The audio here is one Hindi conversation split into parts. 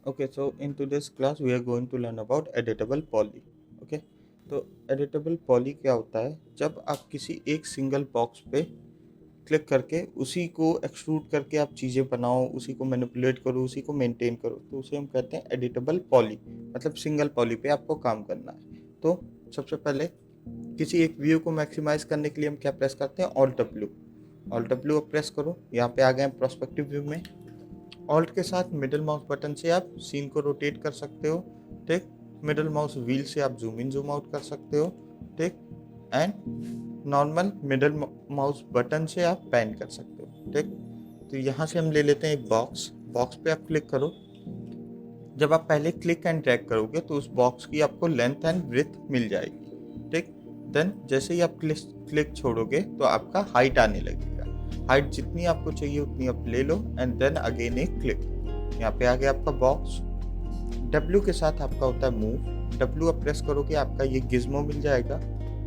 Okay, so in today's class we are going to learn about editable poly. Okay, तो एडिटेबल पॉली क्या होता है? जब आप किसी एक सिंगल बॉक्स पे क्लिक करके उसी को एक्सट्रूड करके आप चीज़ें बनाओ, उसी को मैनिपुलेट करो, उसी को मेंटेन करो, तो उसे हम कहते हैं एडिटेबल पॉली। मतलब सिंगल पॉली पे आपको काम करना है। तो सबसे पहले किसी एक व्यू को मैक्सिमाइज करने के लिए हम क्या प्रेस करते हैं? ऑल्ट डब्ल्यू प्रेस करो। यहाँ पे आ गए पर्सपेक्टिव व्यू में। ऑल्ट के साथ मिडिल माउस बटन से आप सीन को रोटेट कर सकते हो, ठीक। मिडिल माउस व्हील से आप जूम इन जूम आउट कर सकते हो, ठीक। And normal middle mouse button से आप पैन कर सकते हो, ठीक। तो यहाँ से हम ले लेते हैं एक बॉक्स पे आप क्लिक करो। जब आप पहले क्लिक एंड ड्रैग करोगे तो उस बॉक्स की आपको लेंथ एंड विड्थ मिल जाएगी, ठीक। देन जैसे ही आप क्लिक छोड़ोगे तो आपका हाइट आने लगेगा। हाइट जितनी आपको चाहिए उतनी आप ले लो एंड देन अगेन एक क्लिक। यहाँ पे आ गया आपका बॉक्स। W के साथ आपका होता है मूव। W आप प्रेस करोगे आपका ये गिज्मो मिल जाएगा।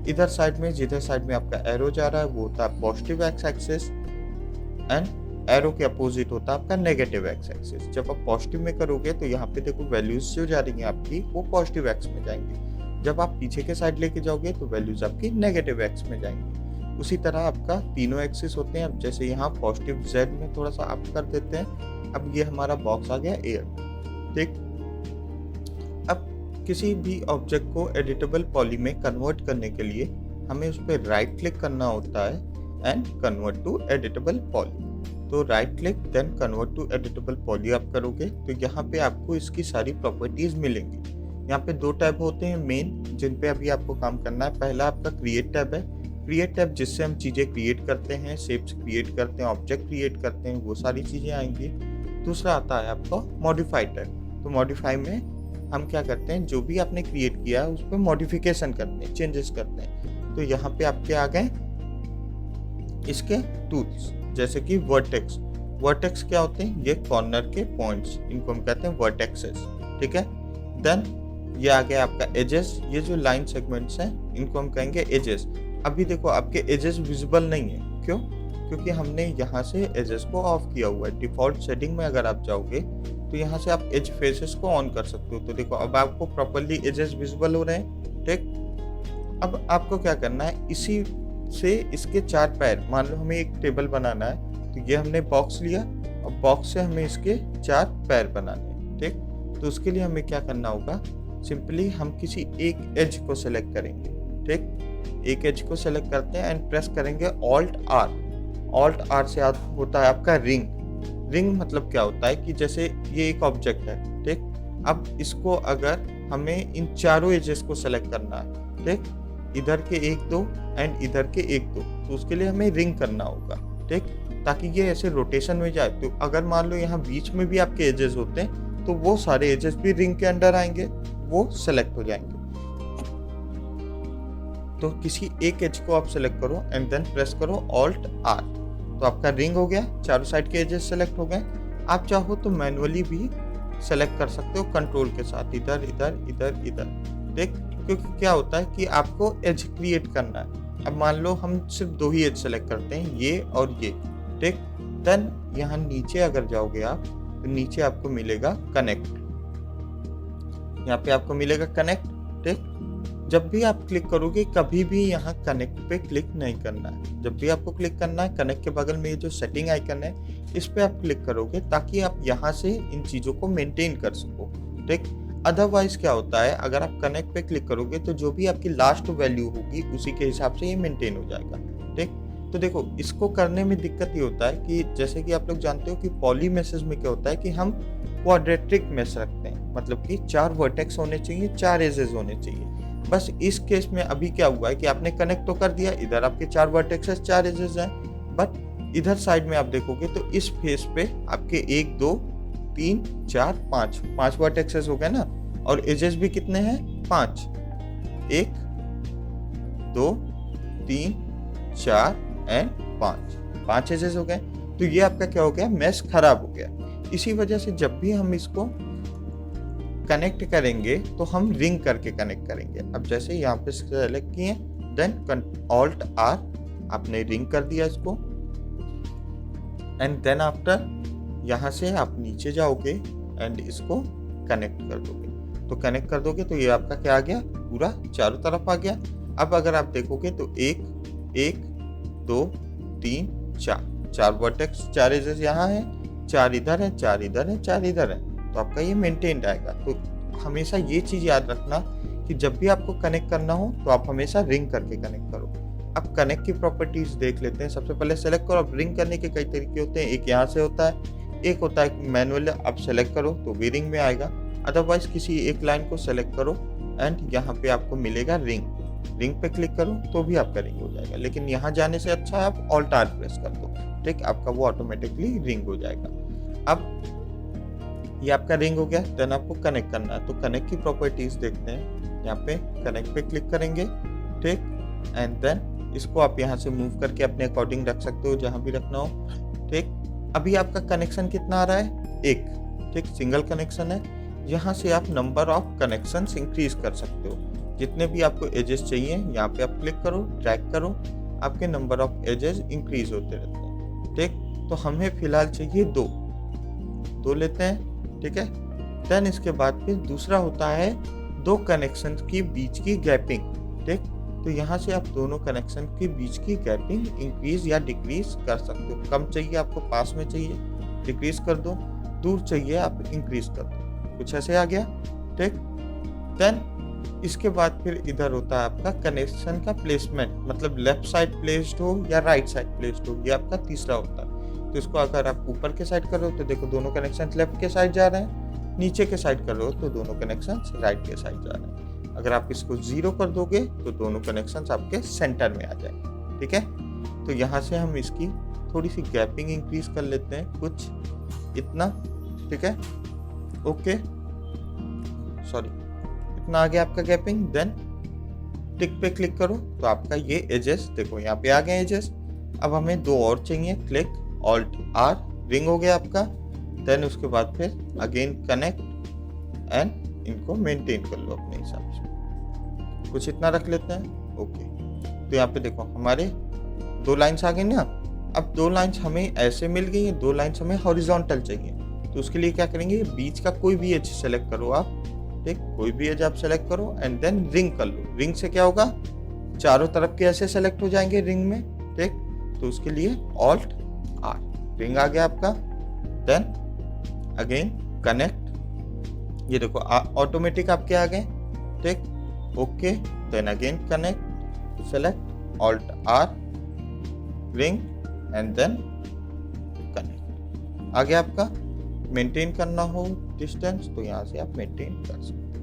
इधर साइड में जिधर साइड में आपका एरो जा रहा है वो होता है positive x axis and arrow के अपोजिट होता है आपका नेगेटिव एक्स एक्सिस। जब आप पॉजिटिव में करोगे तो यहाँ पे देखो वैल्यूज जो जा रही हैं आपकी वो पॉजिटिव एक्स में जाएंगी। जब आप पीछे के साइड लेके जाओगे तो वैल्यूज आपकी नेगेटिव एक्स में जाएंगी। उसी तरह आपका तीनों एक्सिस होते हैं। अब जैसे यहाँ पॉजिटिव जेड में थोड़ा सा अप कर देते हैं। अब ये हमारा बॉक्स आ गया एयर, ठीक। अब किसी भी ऑब्जेक्ट को एडिटेबल पॉली में कन्वर्ट करने के लिए हमें उस पर राइट क्लिक करना होता है and convert to editable poly. तो right click then convert to editable poly आप करोगे तो यहाँ पे आपको इसकी सारी प्रॉपर्टीज मिलेंगी। यहाँ पे दो टैब होते हैं मेन जिन पे अभी आपको काम करना है। पहला आपका क्रिएट टैब है। क्रिएट टैब जिससे हम चीज़ें क्रिएट करते हैं, शेप्स क्रिएट करते हैं, ऑब्जेक्ट क्रिएट करते हैं, वो सारी चीज़ें आएंगी। दूसरा आता है आपका मॉडिफाई टैब। तो मॉडिफाई में हम क्या करते हैं, जो भी आपने क्रिएट किया है उस पर मॉडिफिकेशन करते हैं, चेंजेस करते हैं। तो यहाँ पे आपके आ गए इसके टूल्स, जैसे कि वर्टेक्स। वर्टेक्स क्या होते हैं? ये कॉर्नर के पॉइंट्स, इनको हम कहते हैं वर्टेक्सेस, ठीक है। देन ये आ गया आपका एजेस। ये जो लाइन सेगमेंट्स हैं इनको हम कहेंगे एजेस। अभी देखो आपके एजेस विजिबल नहीं है, क्यों? क्योंकि हमने यहाँ से एजेस को ऑफ किया हुआ है। डिफॉल्ट सेटिंग में अगर आप जाओगे तो यहाँ से आप एज फेसेस को ऑन कर सकते हो। तो देखो अब आपको प्रॉपर्ली एजेस विजिबल हो रहे हैं, ठीक। अब आपको क्या करना है, इसी से इसके चार पैर, मान लो हमें एक टेबल बनाना है तो ये हमने बॉक्स लिया और बॉक्स से हमें इसके चार पैर बनाने हैं, ठीक। तो उसके लिए हमें क्या करना होगा, सिंपली हम किसी एक एज को सेलेक्ट करेंगे, ठीक। एक एज को सेलेक्ट करते हैं एंड प्रेस करेंगे ऑल्ट आर। ऑल्ट आर से होता है आपका रिंग मतलब क्या होता है कि जैसे ये एक ऑब्जेक्ट है, ठीक। अब इसको अगर हमें इन चारों एजेस को सेलेक्ट करना है, ठीक, इधर के एक दो एंड इधर के एक दो, तो उसके लिए हमें रिंग करना होगा, ठीक, ताकि ये ऐसे रोटेशन में जाए। तो अगर मान लो यहाँ बीच में भी आपके एजेस होते हैं तो वो सारे एजेस भी रिंग के अंडर आएंगे, वो सेलेक्ट हो जाएंगे। तो किसी एक एज को आप सेलेक्ट करो एंड देन प्रेस करो ऑल्ट आर, तो आपका रिंग हो गया, चारों साइड के एजेस सेलेक्ट हो गए। आप चाहो तो मैनुअली भी सेलेक्ट कर सकते हो कंट्रोल के साथ, इधर इधर इधर इधर, ठीक। क्योंकि क्या होता है कि आपको एज क्रिएट करना है। अब मान लो हम सिर्फ दो ही एज सेलेक्ट करते हैं, ये और ये, ठीक। देन यहाँ नीचे अगर जाओगे आप तो नीचे आपको मिलेगा कनेक्ट। यहाँ पे आपको मिलेगा कनेक्ट, ठीक। जब भी आप क्लिक करोगे कभी भी यहाँ कनेक्ट पे क्लिक नहीं करना है। जब भी आपको क्लिक करना है, कनेक्ट के बगल में ये जो सेटिंग आइकन है इस पे आप क्लिक करोगे ताकि आप यहाँ से इन चीज़ों को मेंटेन कर सको, ठीक। अदरवाइज क्या होता है, अगर आप कनेक्ट पे क्लिक करोगे तो जो भी आपकी लास्ट वैल्यू होगी उसी के हिसाब से ये मेंटेन हो जाएगा, ठीक। तो देखो इसको करने में दिक्कत ये होता है कि जैसे कि आप लोग जानते हो कि पॉली मैसेज में क्या होता है कि हम क्वाड्रेटिक मैश रखते हैं, मतलब कि चार वर्टेक्स होने चाहिए, चार एजेस होने चाहिए। बस इस केस में अभी क्या हुआ है कि आपने कनेक्ट तो कर दिया, इधर आपके चार वर्टेक्सेस चार एजेस हैं, बट इधर साइड में आप देखोगे तो इस फेस पे आपके एक दो तीन चार पांच वर्टेक्सेस हो गए ना, और एजेस भी कितने हैं? पांच, एक दो तीन चार एंड पांच एजेस हो गए। तो ये आपका क्या हो गया, मैश खराब हो गया। इसी वजह से जब भी हम इसको कनेक्ट करेंगे तो हम रिंग करके कनेक्ट करेंगे। अब जैसे यहाँ पे सेलेक्ट किए देन ऑल्ट आर, आपने रिंग कर दिया इसको एंड देन आफ्टर यहाँ से आप नीचे जाओगे एंड इसको कनेक्ट कर दोगे। तो कनेक्ट कर दोगे तो ये आपका क्या आ गया, पूरा चारों तरफ आ गया। अब अगर आप देखोगे तो 1 1 2 3 4 वर्टेक्स, 4 एजेस यहाँ है, 4 इधर है, 4 इधर है, 4 इधर है, तो आपका ये मेंटेन्ड आएगा। तो हमेशा ये चीज याद रखना कि जब भी आपको कनेक्ट करना हो तो आप हमेशा रिंग करके कनेक्ट करो। अब कनेक्ट की प्रॉपर्टीज देख लेते हैं। सबसे पहले सेलेक्ट करो। अब रिंग करने के कई तरीके होते हैं, एक यहाँ से होता है, एक होता है मैनुअल, आप सेलेक्ट करो तो भी रिंग में आएगा। अदरवाइज किसी एक लाइन को सेलेक्ट करो एंड यहाँ पे आपको मिलेगा रिंग, रिंग पे क्लिक करो तो भी आपका रिंग हो जाएगा। लेकिन यहाँ जाने से अच्छा है आप ऑल्ट आर प्रेस कर दो, ठीक, आपका वो ऑटोमेटिकली रिंग हो जाएगा। अब ये आपका रिंग हो गया। देन आपको कनेक्ट करना है, तो कनेक्ट की प्रॉपर्टीज देखते हैं। यहाँ पे कनेक्ट पे क्लिक करेंगे, ठीक, एंड देन इसको आप यहाँ से मूव करके अपने अकॉर्डिंग रख सकते हो जहाँ भी रखना हो, ठीक। अभी आपका कनेक्शन कितना आ रहा है, 1, ठीक, सिंगल कनेक्शन है। यहाँ से आप नंबर ऑफ कनेक्शन इंक्रीज कर सकते हो। जितने भी आपको एजेस चाहिए यहाँ पे आप क्लिक करो, ड्रैग करो, आपके नंबर ऑफ एजेस इंक्रीज होते रहते हैं, ठीक। तो हमें फिलहाल चाहिए 2 लेते हैं, ठीक है। देन इसके बाद फिर दूसरा होता है 2 कनेक्शन के बीच की गैपिंग, ठीक। तो यहाँ से आप दोनों कनेक्शन के बीच की गैपिंग इंक्रीज या डिक्रीज कर सकते हो। कम चाहिए आपको, पास में चाहिए डिक्रीज कर दो, दूर चाहिए आप इंक्रीज कर दो, कुछ ऐसे आ गया, ठीक। देन इसके बाद फिर इधर होता है आपका कनेक्शन का प्लेसमेंट, मतलब लेफ्ट साइड प्लेस्ड हो या राइट साइड प्लेस्ड हो, ये आपका तीसरा होता है। तो इसको अगर आप ऊपर के साइड कर रहे हो तो देखो दोनों कनेक्शन लेफ्ट के साइड जा रहे हैं, नीचे के साइड कर रहे हो तो दोनों कनेक्शन राइट के साइड जा रहे हैं। अगर आप इसको 0 कर दोगे तो दोनों कनेक्शन आपके सेंटर में आ जाएंगे, ठीक है। तो यहाँ से हम इसकी थोड़ी सी गैपिंग इंक्रीज कर लेते हैं, कुछ इतना, ठीक है, ओके, सॉरी, इतना आ गया आपका गैपिंग। देन टिक पे क्लिक करो तो आपका ये एजेस देखो यहाँ पे आ गए एजेस। अब हमें 2 और चाहिए, क्लिक ऑल्ट आर, रिंग हो गया आपका। देन उसके बाद फिर अगेन कनेक्ट एंड इनको मेंटेन कर लो अपने हिसाब से, कुछ इतना रख लेते हैं, ओके। तो यहाँ पे देखो हमारे 2 लाइन्स आ गई ना। अब 2 लाइन्स हमें ऐसे मिल गई है, 2 लाइन्स हमें हॉरिजॉन्टल चाहिए। तो उसके लिए क्या करेंगे, बीच का कोई भी एज सेलेक्ट करो आप, ठीक, कोई भी एज आप सेलेक्ट करो एंड देन रिंग कर लो। रिंग से क्या होगा, चारों तरफ के ऐसे सेलेक्ट हो जाएंगे रिंग में, ठीक। तो उसके लिए ऑल्ट आर, रिंग आ गया आपका। देन अगेन कनेक्ट, ये देखो ऑटोमेटिक आपके आ गए, ठीक, okay. Then again connect, select alt R, ring and then connect, आ गया आपका। मेंटेन करना हो डिस्टेंस तो यहाँ से आप मेंटेन कर सकते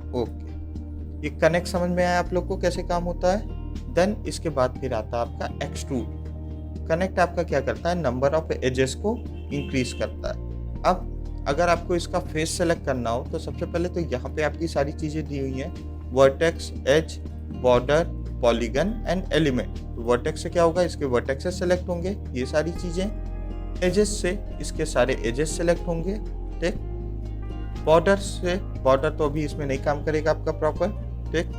हो, ओके। ये कनेक्ट समझ में आया आप लोग को कैसे काम होता है। देन इसके बाद फिर आता है आपका एक्सट्रूड। कनेक्ट आपका क्या करता है, नंबर ऑफ एजेस को इंक्रीज करता है। अब अगर आपको इसका फेस सेलेक्ट करना हो तो सबसे पहले तो यहाँ पे आपकी सारी चीजें दी हुई हैं, vertex, edge, border, polygon and element. तो वर्टेक्स से क्या होगा, इसके वर्टेक्सेस सेलेक्ट होंगे, ये सारी चीजें। एजेस से इसके सारे एजेस सेलेक्ट होंगे, ठीक। बॉर्डर से, बॉर्डर तो अभी इसमें नहीं काम करेगा आपका प्रॉपर, ठीक।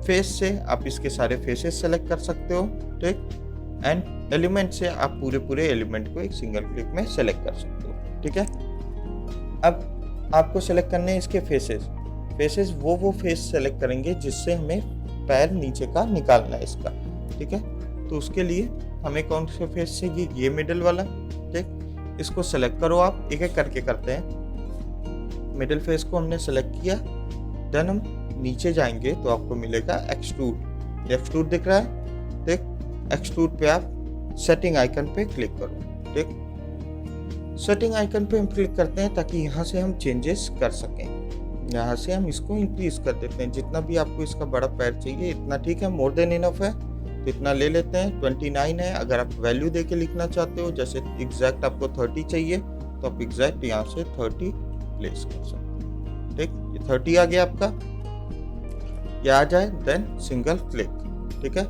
फेस से आप इसके सारे फेसेस सेलेक्ट कर सकते हो, ठीक। एंड एलिमेंट से आप पूरे एलिमेंट को एक सिंगल क्लिक में सेलेक्ट कर सकते हो, ठीक है। अब आपको सेलेक्ट करने हैं इसके फेसेस वो फेस सेलेक्ट करेंगे जिससे हमें पैर नीचे का निकालना है इसका, ठीक है। तो उसके लिए हमें कौन से फेस से, ये मिडिल वाला, ठीक, इसको सेलेक्ट करो आप, एक एक करके करते हैं। मिडिल फेस को हमने सेलेक्ट किया। देन हम नीचे जाएंगे तो आपको मिलेगा एक्सट्रूड, एक्सट्रूड दिख रहा है, ठीक। एक्सट्रूड पे आप सेटिंग आइकन पे क्लिक करो, ठीक। सेटिंग आइकन पे हम क्लिक करते हैं ताकि यहाँ से हम चेंजेस कर सकें। यहाँ से हम इसको इंक्रीज कर देते हैं, जितना भी आपको इसका बड़ा पैर चाहिए इतना, ठीक है, मोर देन इनफ है, तो इतना ले लेते हैं। 29 है। अगर आप वैल्यू दे के लिखना चाहते हो, जैसे एग्जैक्ट आपको 30 चाहिए तो आप एग्जैक्ट यहाँ से 30 प्लेस कर सकते हो, ठीक। ये 30 आ गया आपका, ये आ जाए देन सिंगल क्लिक, ठीक है।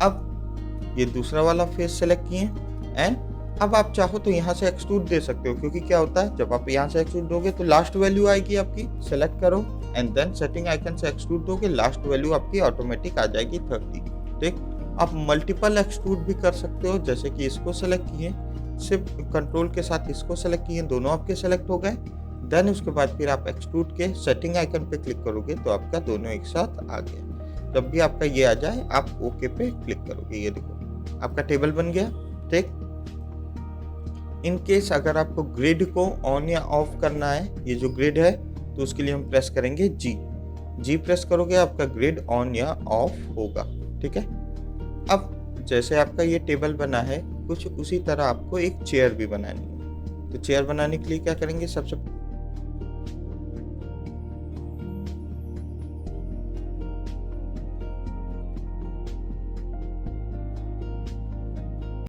अब ये दूसरा वाला फेस सेलेक्ट किए एंड अब आप चाहो तो यहाँ से एक्सट्रूड दे सकते हो, क्योंकि क्या होता है जब आप यहाँ से एक्सट्रूड दोगे तो लास्ट वैल्यू आएगी आपकी। सेलेक्ट करो एंड देन सेटिंग आइकन से एक्सट्रूड दोगे, लास्ट वैल्यू आपकी ऑटोमेटिक आ जाएगी 30, ठीक। आप मल्टीपल एक्सट्रूड भी कर सकते हो, जैसे कि इसको सेलेक्ट किए, सिर्फ कंट्रोल के साथ इसको सेलेक्ट किए, दोनों आपके सेलेक्ट हो गए। देन उसके बाद फिर आप एक्सट्रूड के सेटिंग आइकन पे क्लिक करोगे तो आपका दोनों एक साथ आ गया। जब भी आपका ये आ जाए आप ओके पे क्लिक करोगे, ये देखो आपका टेबल बन गया। ठीक, इन केस अगर आपको ग्रिड को ऑन या ऑफ करना है, ये जो ग्रिड है, तो उसके लिए हम प्रेस करेंगे जी प्रेस करोगे आपका ग्रिड ऑन या ऑफ होगा। ठीक है, अब जैसे आपका ये टेबल बना है, कुछ उसी तरह आपको एक चेयर भी बनानी है। तो चेयर बनाने के लिए क्या करेंगे, सबसे